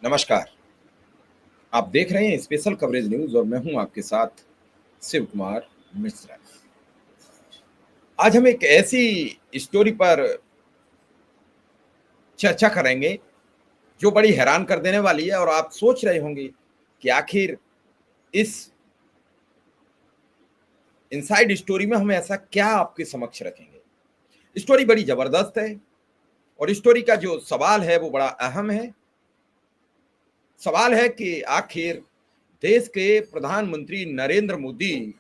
नमस्कार। आप देख रहे हैं स्पेशल कवरेज न्यूज़ और मैं हूं आपके साथ शिव कुमार मिश्रा। आज हम एक ऐसी स्टोरी पर चर्चा करेंगे जो बड़ी हैरान कर देने वाली है और आप सोच रहे होंगे कि आखिर इस इनसाइड स्टोरी में हम ऐसा क्या आपके समक्ष रखेंगे। स्टोरी बड़ी ज़बरदस्त है और स्टोरी का जो सवाल है वो बड़ा अहम है। सवाल है कि आखिर देश के प्रधानमंत्री नरेंद्र मोदी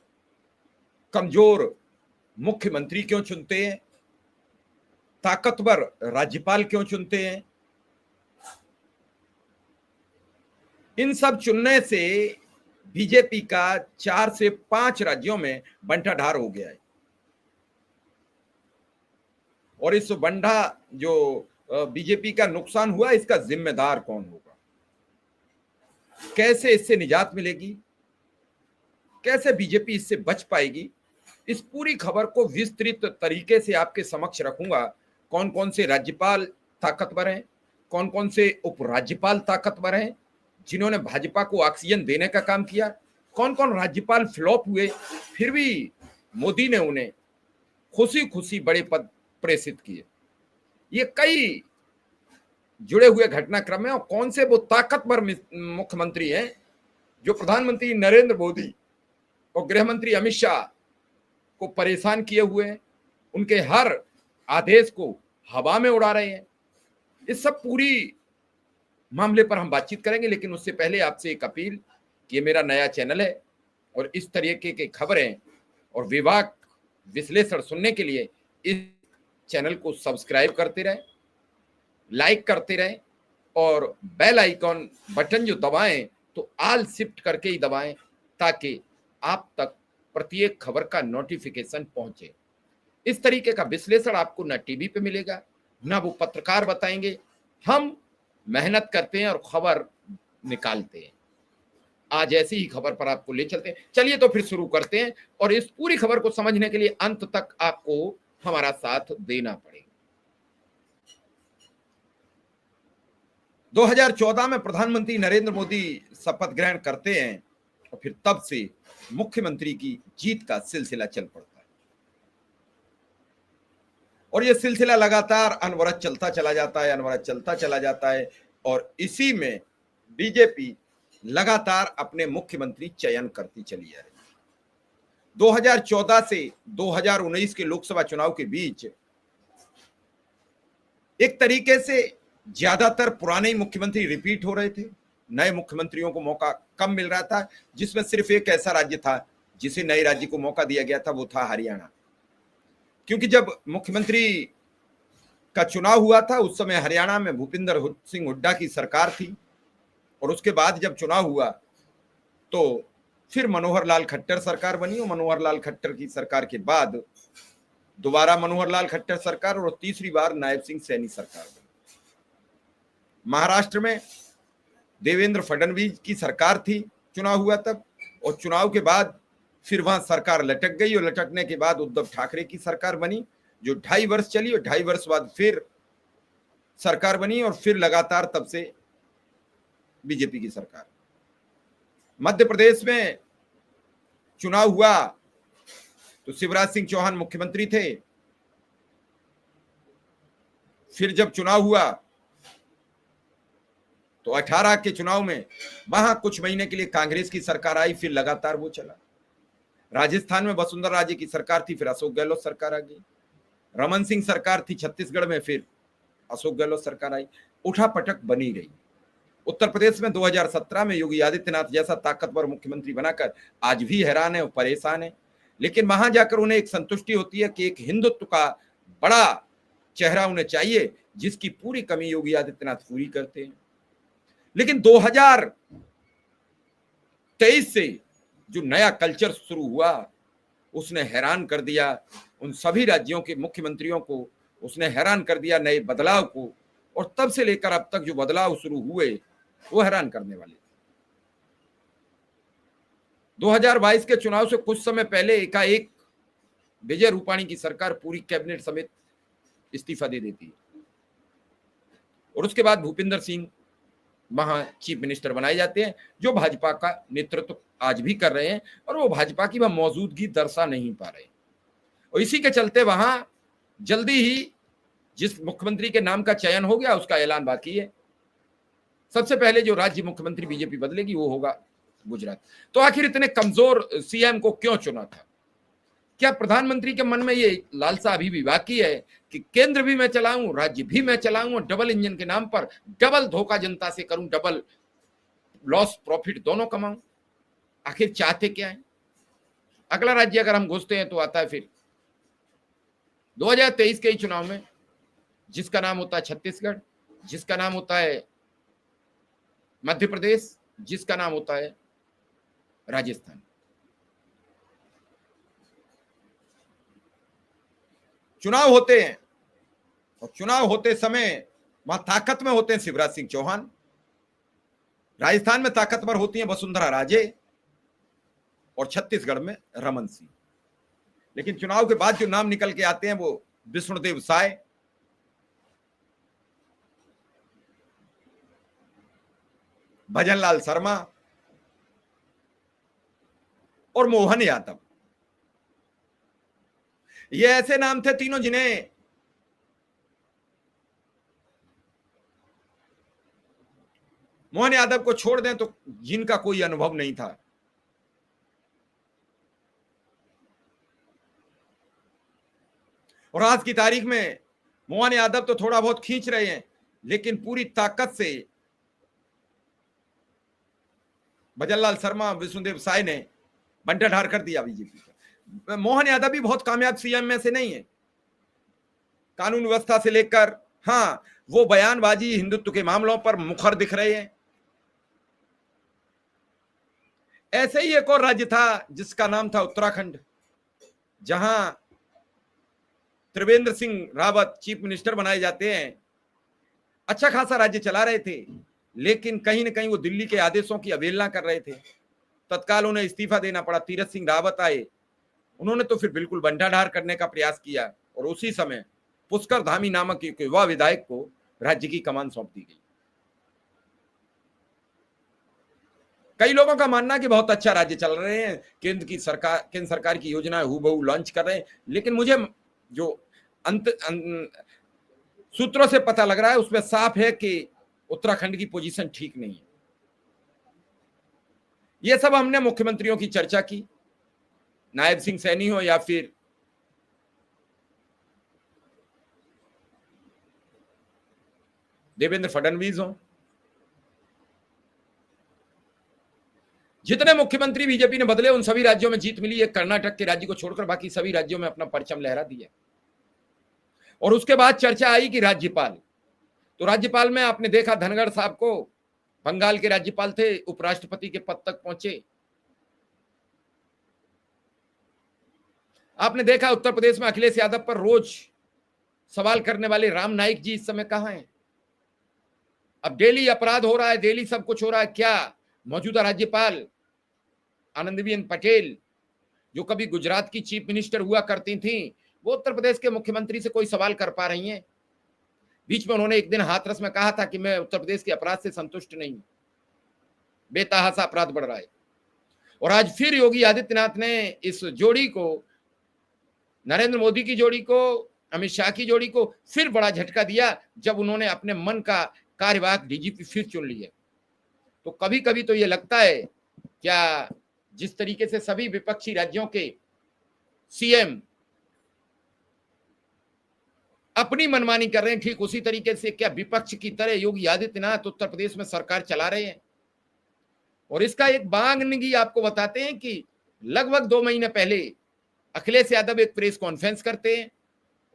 कमज़ोर मुख्यमंत्री क्यों चुनते हैं, ताकतवर राज्यपाल क्यों चुनते हैं। इन सब चुनने से बीजेपी का 4 से 5 राज्यों में बंटाढार हो गया है और इस बंटा जो बीजेपी का नुकसान हुआ, इसका जिम्मेदार कौन होगा, कैसे इससे निजात मिलेगी, कैसे बीजेपी इससे बच पाएगी। इस पूरी खबर को विस्तृत तरीके से आपके समक्ष रखूंगा। कौन कौन से राज्यपाल ताकतवर हैं, कौन कौन से उपराज्यपाल ताकतवर हैं जिन्होंने भाजपा को ऑक्सीजन देने का काम किया, कौन कौन राज्यपाल फ्लॉप हुए फिर भी मोदी ने उन्हें खुशी खुशी बड़े पद प्रेषित किए। ये कई जुड़े हुए घटनाक्रम है और कौन से वो ताकतवर मुख्यमंत्री हैं जो प्रधानमंत्री नरेंद्र मोदी और गृह मंत्री अमित शाह को परेशान किए हुए हैं, उनके हर आदेश को हवा में उड़ा रहे हैं। इस सब पूरी मामले पर हम बातचीत करेंगे, लेकिन उससे पहले आपसे एक अपील कि ये मेरा नया चैनल है और इस तरीके की खबरें और विवाद विश्लेषण सुनने के लिए इस चैनल को सब्सक्राइब करते रहें, लाइक करते रहें और बेल आइकॉन बटन जो दबाएं तो ऑल शिफ्ट करके ही दबाएं ताकि आप तक प्रत्येक खबर का नोटिफिकेशन पहुंचे। इस तरीके का विश्लेषण आपको ना टीवी पे मिलेगा, ना वो पत्रकार बताएंगे। हम मेहनत करते हैं और खबर निकालते हैं। आज ऐसी ही खबर पर आपको ले चलते हैं। चलिए तो फिर शुरू करते हैं और इस पूरी खबर को समझने के लिए अंत तक आपको हमारा साथ देना पड़ेगा। 2014 में प्रधानमंत्री नरेंद्र मोदी शपथ ग्रहण करते हैं और फिर तब से मुख्यमंत्री की जीत का सिलसिला चल पड़ता है और यह सिलसिला लगातार अनवरत चलता चला जाता है, अनवरत चलता चला जाता है और इसी में बीजेपी लगातार अपने मुख्यमंत्री चयन करती चली जा रही है। 2014 से 2019 के लोकसभा चुनाव के बीच एक तरीके से ज्यादातर पुराने ही मुख्यमंत्री रिपीट हो रहे थे, नए मुख्यमंत्रियों को मौका कम मिल रहा था, जिसमें सिर्फ एक ऐसा राज्य था जिसे नए राज्य को मौका दिया गया था, वो था हरियाणा। क्योंकि जब मुख्यमंत्री का चुनाव हुआ था उस समय हरियाणा में भूपिंदर सिंह हुड्डा की सरकार थी और उसके बाद जब चुनाव हुआ तो फिर मनोहर लाल खट्टर सरकार बनी और मनोहर लाल खट्टर की सरकार के बाद दोबारा मनोहर लाल खट्टर सरकार और तीसरी बार नायब सिंह सैनी सरकार बनी। महाराष्ट्र में देवेंद्र फडणवीस की सरकार थी, चुनाव हुआ तब, और चुनाव के बाद फिर वहां सरकार लटक गई और लटकने के बाद उद्धव ठाकरे की सरकार बनी जो 2.5 वर्ष चली और 2.5 वर्ष बाद फिर सरकार बनी और फिर लगातार तब से बीजेपी की सरकार। मध्य प्रदेश में चुनाव हुआ तो शिवराज सिंह चौहान मुख्यमंत्री थे। फिर जब चुनाव हुआ तो 18 के चुनाव में वहां कुछ महीने के लिए कांग्रेस की सरकार आई, फिर लगातार वो चला। राजस्थान में वसुंधरा राजे की सरकार थी, फिर अशोक गहलोत सरकार आ गई। रमन सिंह सरकार थी छत्तीसगढ़ में, फिर अशोक गहलोत सरकार आई। उठापटक बनी रही। उत्तर प्रदेश में 2017 में योगी आदित्यनाथ जैसा ताकतवर मुख्यमंत्री बनाकर आज भी हैरान है और परेशान है, लेकिन वहां जाकर उन्हें एक संतुष्टि होती है कि एक हिंदुत्व का बड़ा चेहरा उन्हें चाहिए जिसकी पूरी कमी योगी आदित्यनाथ पूरी करते हैं। लेकिन 2023 से जो नया कल्चर शुरू हुआ उसने हैरान कर दिया उन सभी राज्यों के मुख्यमंत्रियों को, उसने हैरान कर दिया नए बदलाव को, और तब से लेकर अब तक जो बदलाव शुरू हुए वो हैरान करने वाले थे। 2022 के चुनाव से कुछ समय पहले एकाएक विजय रूपाणी की सरकार पूरी कैबिनेट समेत इस्तीफा दे देती है और उसके बाद भूपिंदर सिंह वहां चीफ मिनिस्टर बनाए जाते हैं, जो भाजपा का नेतृत्व आज भी कर रहे हैं, और वो भाजपा की वह मौजूदगी दर्शा नहीं पा रहे। और इसी के चलते वहां जल्दी ही जिस मुख्यमंत्री के नाम का चयन हो गया उसका ऐलान बाकी है। सबसे पहले जो राज्य मुख्यमंत्री बीजेपी बदलेगी वो होगा गुजरात। तो आखिर इतने कमजोर सीएम को क्यों चुना था? क्या प्रधानमंत्री के मन में ये लालसा अभी भी बाकी है कि केंद्र भी मैं चलाऊं, राज्य भी मैं चलाऊं, और डबल इंजन के नाम पर डबल धोखा जनता से करूं, डबल लॉस प्रॉफिट दोनों कमाऊं? आखिर चाहते क्या है? अगला राज्य अगर हम घुसते हैं तो आता है फिर 2023 के ही चुनाव में, जिसका नाम होता है छत्तीसगढ़, जिसका नाम होता है मध्य प्रदेश, जिसका नाम होता है राजस्थान। चुनाव होते हैं और चुनाव होते समय वहां ताकत में होते हैं शिवराज सिंह चौहान, राजस्थान में ताकतवर होती हैं वसुंधरा राजे, और छत्तीसगढ़ में रमन सिंह। लेकिन चुनाव के बाद जो नाम निकल के आते हैं वो विष्णुदेव साय, भजनलाल शर्मा और मोहन यादव। ये ऐसे नाम थे तीनों जिन्हें मोहन यादव को छोड़ दें तो जिनका कोई अनुभव नहीं था। और आज की तारीख में मोहन यादव तो थोड़ा बहुत खींच रहे हैं, लेकिन पूरी ताकत से भजनलाल शर्मा, विष्णुदेव साय ने बंटाढार कर दिया बीजेपी का। मोहन यादव भी बहुत कामयाब सीएम में से नहीं है, कानून व्यवस्था से लेकर, हाँ वो बयानबाजी हिंदुत्व के मामलों पर मुखर दिख रहे हैं। ऐसे ही एक और राज्य था जिसका नाम था उत्तराखंड, जहां त्रिवेंद्र सिंह रावत चीफ मिनिस्टर बनाए जाते हैं। अच्छा खासा राज्य चला रहे थे, लेकिन कहीं ना कहीं वो दिल्ली के आदेशों की अवहेलना कर रहे थे। तत्काल उन्हें इस्तीफा देना पड़ा। तीरथ सिंह रावत आए, उन्होंने तो फिर बिल्कुल बंटाढार करने का प्रयास किया, और उसी समय पुष्कर धामी नामक एक युवा विधायक को राज्य की कमान सौंप दी गई। कई लोगों का मानना कि बहुत अच्छा राज्य चल रहे हैं, केंद्र सरकार की योजनाएं हूबहू लॉन्च कर रहे हैं, लेकिन मुझे जो सूत्रों से पता लग रहा है उसमें साफ है कि उत्तराखंड की पोजीशन ठीक नहीं है। ये सब हमने मुख्यमंत्रियों की चर्चा की, नायब सिंह सैनी हो या फिर देवेंद्र फडणवीस हो। जितने मुख्यमंत्री बीजेपी ने बदले उन सभी राज्यों में जीत मिली। एक कर्नाटक के राज्य को छोड़कर बाकी सभी राज्यों में अपना परचम लहरा दिया। और उसके बाद चर्चा आई कि राज्यपाल, तो राज्यपाल में आपने देखा धनखड़ साहब को, बंगाल के राज्यपाल थे, उपराष्ट्रपति के पद तक पहुंचे। आपने देखा उत्तर प्रदेश में अखिलेश यादव पर रोज सवाल करने वाले राम नाईक जी इस समय कहां हैं? अब डेली अपराध हो रहा है, डेली सब कुछ हो रहा है। क्या मौजूदा राज्यपाल आनंदीबेन पटेल, जो कभी गुजरात की चीफ मिनिस्टर हुआ करती थी, वो उत्तर प्रदेश के मुख्यमंत्री से कोई सवाल कर पा रही हैं? बीच में उन्होंने एक दिन हाथरस में कहा था कि मैं उत्तर प्रदेश के अपराध से संतुष्ट नहीं हूं, बेतहाशा अपराध बढ़ रहा है। और आज फिर योगी आदित्यनाथ ने इस जोड़ी को, नरेंद्र मोदी की जोड़ी को, अमित शाह की जोड़ी को फिर बड़ा झटका दिया जब उन्होंने अपने मन का कार्यवाहक डीजीपी फिर चुन लिया। तो कभी कभी तो ये लगता है, क्या जिस तरीके से सभी विपक्षी राज्यों के सीएम अपनी मनमानी कर रहे हैं, ठीक उसी तरीके से क्या विपक्ष की तरह योगी आदित्यनाथ उत्तर प्रदेश में सरकार चला रहे हैं? और इसका एक बांगनगी आपको बताते हैं कि लगभग 2 महीने पहले अखिलेश यादव एक प्रेस कॉन्फ्रेंस करते हैं,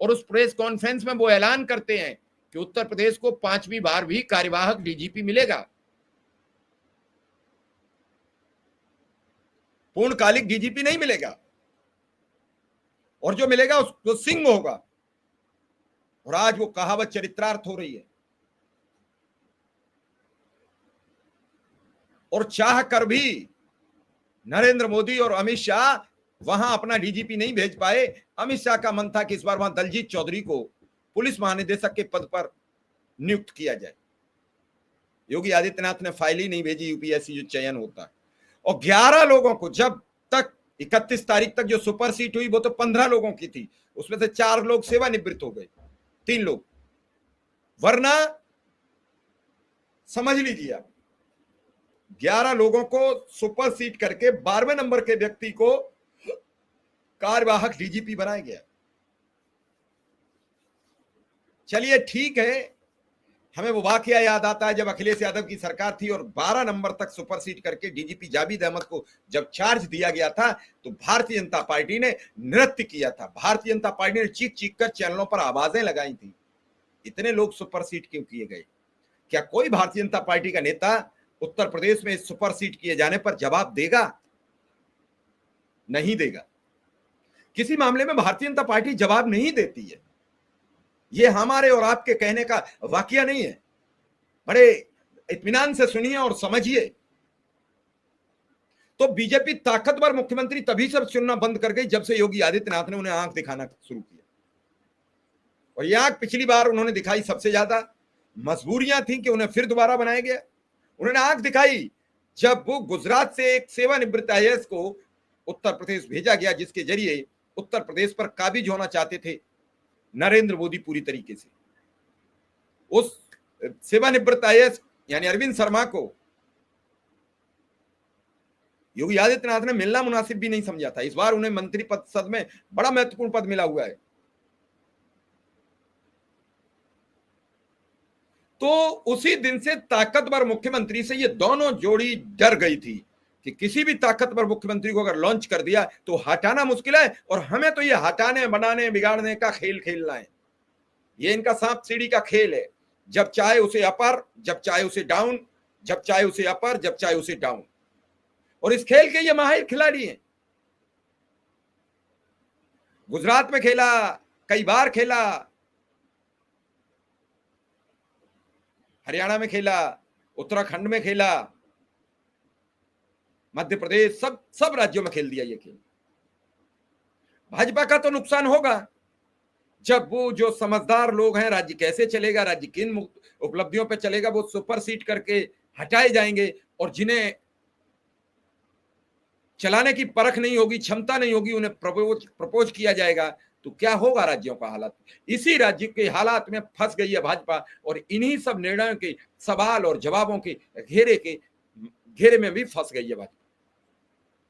और उस प्रेस कॉन्फ्रेंस में वो ऐलान करते हैं कि उत्तर प्रदेश को 5वीं बार भी कार्यवाहक डीजीपी मिलेगा, पूर्णकालिक डीजीपी नहीं मिलेगा, और जो मिलेगा उसको सिंह होगा। और आज वो कहावत चरित्रार्थ हो रही है। और चाह कर भी नरेंद्र मोदी और अमित शाह वहां अपना डीजीपी नहीं भेज पाए। अमित शाह का मन था कि इस बार वहां दलजीत चौधरी को पुलिस महानिदेशक के पद पर नियुक्त किया जाए। योगी आदित्यनाथ ने फाइल ही नहीं भेजी यूपीएससी जो चयन होता है। और 11 लोगों को, जब तक 31 तारीख तक जो सुपर सीट हुई वो तो 15 लोगों की थी, उसमें से 4 लोग सेवानिवृत्त हो गए, 3 लोग। वरना समझ लीजिए आप, 11 लोगों को सुपर सीट करके 12वें नंबर के व्यक्ति को कार्यवाहक डीजीपी बनाया गया। चलिए ठीक है, हमें वो वाकया याद आता है जब अखिलेश यादव की सरकार थी और 12 नंबर तक सुपर सीट करके डीजीपी जावेद अहमद को जब चार्ज दिया गया था तो भारतीय जनता पार्टी ने नृत्य किया था। भारतीय जनता पार्टी ने चीख चीख कर चैनलों पर आवाजें लगाई थी। इतने लोग सुपर सीट क्यों किए गए? क्या कोई भारतीय जनता पार्टी का नेता उत्तर प्रदेश में सुपर सीट किए जाने पर जवाब देगा? नहीं देगा। किसी मामले में भारतीय जनता पार्टी जवाब नहीं देती है। यह हमारे और आपके कहने का वाकया नहीं है। बड़े इत्मीनान से सुनिए और समझिए। तो बीजेपी ताकतवर मुख्यमंत्री तभी से चुनना बंद कर गई जब से योगी आदित्यनाथ ने उन्हें आंख दिखाना शुरू किया। और यह आंख पिछली बार उन्होंने दिखाई सबसे ज्यादा, मजबूरियां थी कि उन्हें फिर दोबारा बनाया गया। उन्होंने आंख दिखाई जब वो गुजरात से एक सेवानिवृत्त आईएएस को उत्तर प्रदेश भेजा गया, जिसके जरिए उत्तर प्रदेश पर काबिज होना चाहते थे नरेंद्र मोदी पूरी तरीके से। उस सेवानिवृत्त आईएएस यानी अरविंद शर्मा को योगी आदित्यनाथ ने मिलना मुनासिब भी नहीं समझा था। इस बार उन्हें मंत्री परिषद में बड़ा महत्वपूर्ण पद मिला हुआ है। तो उसी दिन से ताकतवर मुख्यमंत्री से ये दोनों जोड़ी डर गई थी कि किसी भी ताकतवर मुख्यमंत्री को अगर लॉन्च कर दिया तो हटाना मुश्किल है, और हमें तो ये हटाने, बनाने, बिगाड़ने का खेल खेलना है। ये इनका सांप सीढ़ी का खेल है। जब चाहे उसे अपर, जब चाहे उसे डाउन, जब चाहे उसे अपर, जब चाहे उसे डाउन। और इस खेल के ये माहिर खिलाड़ी हैं। गुजरात में खेला, कई बार खेला, हरियाणा में खेला, उत्तराखंड में खेला, मध्य प्रदेश, सब राज्यों में खेल दिया ये खेल। भाजपा का तो नुकसान होगा जब वो जो समझदार लोग हैं, राज्य कैसे चलेगा, राज्य किन उपलब्धियों पे चलेगा, वो सुपर सीट करके हटाए जाएंगे। और जिन्हें चलाने की परख नहीं होगी, क्षमता नहीं होगी, उन्हें प्रपोज किया जाएगा तो क्या होगा राज्यों का हालत? इसी राज्य के हालात में फंस गई है भाजपा, और इन्हीं सब निर्णयों के सवाल और जवाबों के घेरे में भी फंस गई है भाजपा।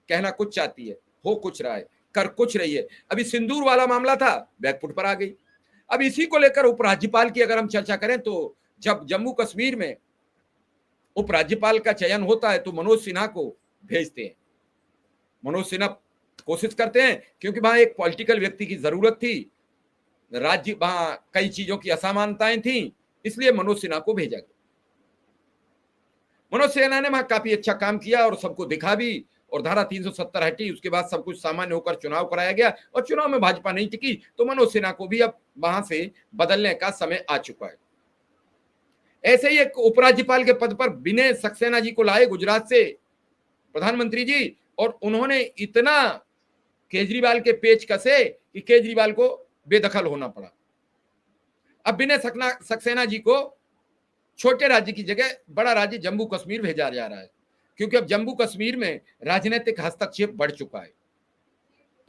कहना कुछ चाहती है, हो कुछ रहा है, कर कुछ रही है। अभी सिंदूर वाला मामला था, बैकफुट पर आ गई। अब इसी को लेकर उपराज्यपाल की अगर हम चर्चा करें तो जब जम्मू कश्मीर में उपराज्यपाल का चयन होता है तो मनोज सिन्हा को भेजते हैं। मनोज सिन्हा कोशिश करते हैं, क्योंकि वहां एक पॉलिटिकल व्यक्ति की जरूरत थी, राज्य वहां कई चीजों की असमानताएं थी, इसलिए मनोज सिन्हा को भेजा गया। मनोज सिन्हा ने वहां काफी अच्छा काम किया और सबको दिखा भी, और धारा 370 हटी। उसके बाद सब कुछ सामान्य होकर चुनाव कराया गया, और चुनाव में भाजपा नहीं टिकी तो मनोज सिन्हा को भी अब वहां से बदलने का समय आ चुका है। ऐसे ही एक उपराज्यपाल के पद पर विनय सक्सेना जी को लाए गुजरात से प्रधानमंत्री जी, और उन्होंने इतना केजरीवाल के पेच कसे कि केजरीवाल को बेदखल होना पड़ा। अब विनय सक्सेना जी को छोटे राज्य की जगह बड़ा राज्य जम्मू कश्मीर भेजा जा रहा है, क्योंकि अब जम्मू कश्मीर में राजनीतिक हस्तक्षेप बढ़ चुका है।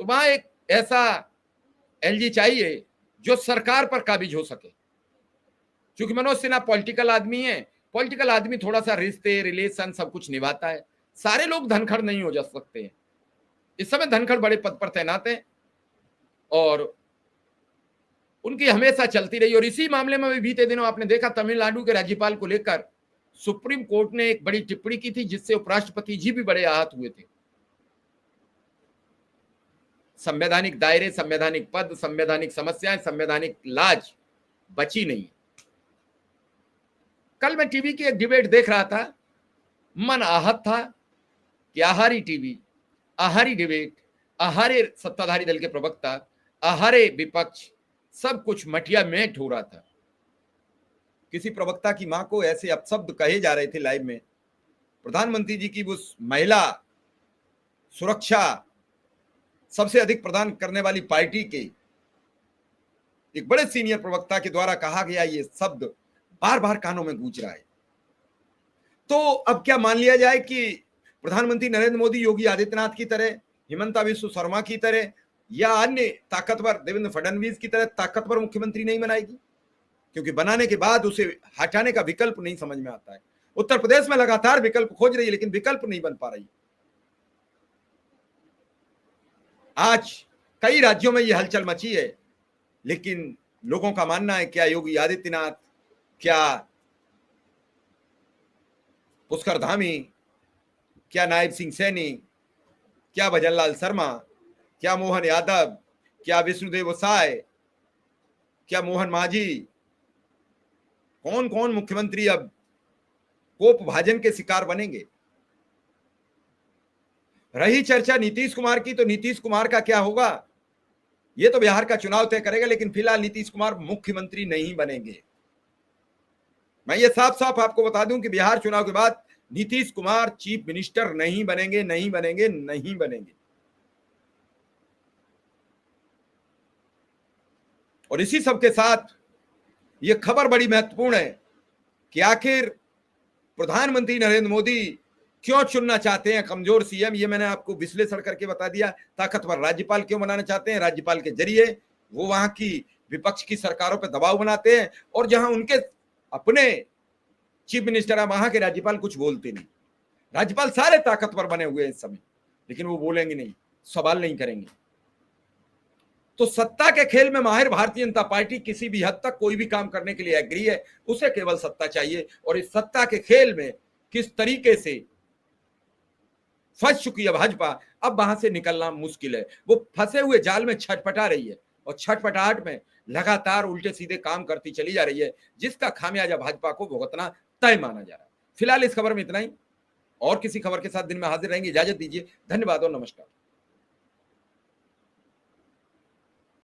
तो वहां एक ऐसा एलजी चाहिए जो सरकार पर काबिज हो सके। क्योंकि मनोज सिन्हा पॉलिटिकल आदमी है, पॉलिटिकल आदमी थोड़ा सा रिश्ते, रिलेशन सब कुछ निभाता है। सारे लोग धनखड़ नहीं हो जा सकते हैं। इस समय धनखड़ बड़े पद पर तैनात हैं और उनकी हमेशा चलती रही। और इसी मामले में भी बीते दिनों आपने देखा तमिलनाडु के राज्यपाल को लेकर सुप्रीम कोर्ट ने एक बड़ी टिप्पणी की थी, जिससे उपराष्ट्रपति जी भी बड़े आहत हुए थे। संवैधानिक दायरे, संवैधानिक पद, संवैधानिक समस्याएं, संवैधानिक लाज बची नहीं। कल मैं टीवी की एक डिबेट देख रहा था, मन आहत था कि आहारी टीवी, आहारी डिबेट, आहारे सत्ताधारी दल के प्रवक्ता, आहारे विपक्ष, सब कुछ मटिया में हो रहा था। किसी प्रवक्ता की मां को ऐसे अपशब्द कहे जा रहे थे लाइव में। प्रधानमंत्री जी की उस महिला सुरक्षा सबसे अधिक प्रदान करने वाली पार्टी के एक बड़े सीनियर प्रवक्ता के द्वारा कहा गया ये शब्द बार बार कानों में गूंज रहा है। तो अब क्या मान लिया जाए कि प्रधानमंत्री नरेंद्र मोदी योगी आदित्यनाथ की तरह, हिमंता बिस्व शर्मा की तरह या अन्य ताकतवर देवेंद्र फडणवीस की तरह ताकतवर मुख्यमंत्री नहीं बनाएगी? क्योंकि बनाने के बाद उसे हटाने का विकल्प नहीं समझ में आता है। उत्तर प्रदेश में लगातार विकल्प खोज रही है, लेकिन विकल्प नहीं बन पा रही। आज कई राज्यों में यह हलचल मची है, लेकिन लोगों का मानना है क्या योगी आदित्यनाथ, क्या पुष्कर धामी, क्या नायब सिंह सैनी, क्या भजनलाल शर्मा, क्या मोहन यादव, क्या विष्णुदेव साय, क्या मोहन मांझी, कौन कौन मुख्यमंत्री अब कोप भाजन के शिकार बनेंगे? रही चर्चा नीतीश कुमार की, तो नीतीश कुमार का क्या होगा ये तो बिहार का चुनाव तय करेगा, लेकिन फिलहाल नीतीश कुमार मुख्यमंत्री नहीं बनेंगे। मैं ये साफ साफ आपको बता दूं कि बिहार चुनाव के बाद नीतीश कुमार चीफ मिनिस्टर नहीं बनेंगे, नहीं बनेंगे, नहीं बनेंगे। और इसी सब के साथ ये खबर बड़ी महत्वपूर्ण है कि आखिर प्रधानमंत्री नरेंद्र मोदी क्यों चुनना चाहते हैं कमजोर सीएम। ये मैंने आपको विश्लेषण करके बता दिया। ताकतवर राज्यपाल क्यों बनाना चाहते हैं? राज्यपाल के जरिए वो वहां की विपक्ष की सरकारों पर दबाव बनाते हैं, और जहां उनके अपने चीफ मिनिस्टर है वहां के राज्यपाल कुछ बोलते नहीं। राज्यपाल सारे ताकतवर बने हुए हैं इस समय, लेकिन वो बोलेंगे नहीं, सवाल नहीं करेंगे। तो सत्ता के खेल में माहिर भारतीय जनता पार्टी किसी भी हद तक कोई भी काम करने के लिए एग्री है। उसे केवल सत्ता चाहिए, और इस सत्ता के खेल में किस तरीके से फंस चुकी है भाजपा, अब वहां से निकलना मुश्किल है। वो फंसे हुए जाल में छटपटा रही है, और छटपटाहट में लगातार उल्टे सीधे काम करती चली जा रही है, जिसका खामियाजा भाजपा को भुगतना तय माना जा रहा है। फिलहाल इस खबर में इतना ही, और किसी खबर के साथ दिन में हाजिर रहेंगे। इजाजत दीजिए, धन्यवाद और नमस्कार।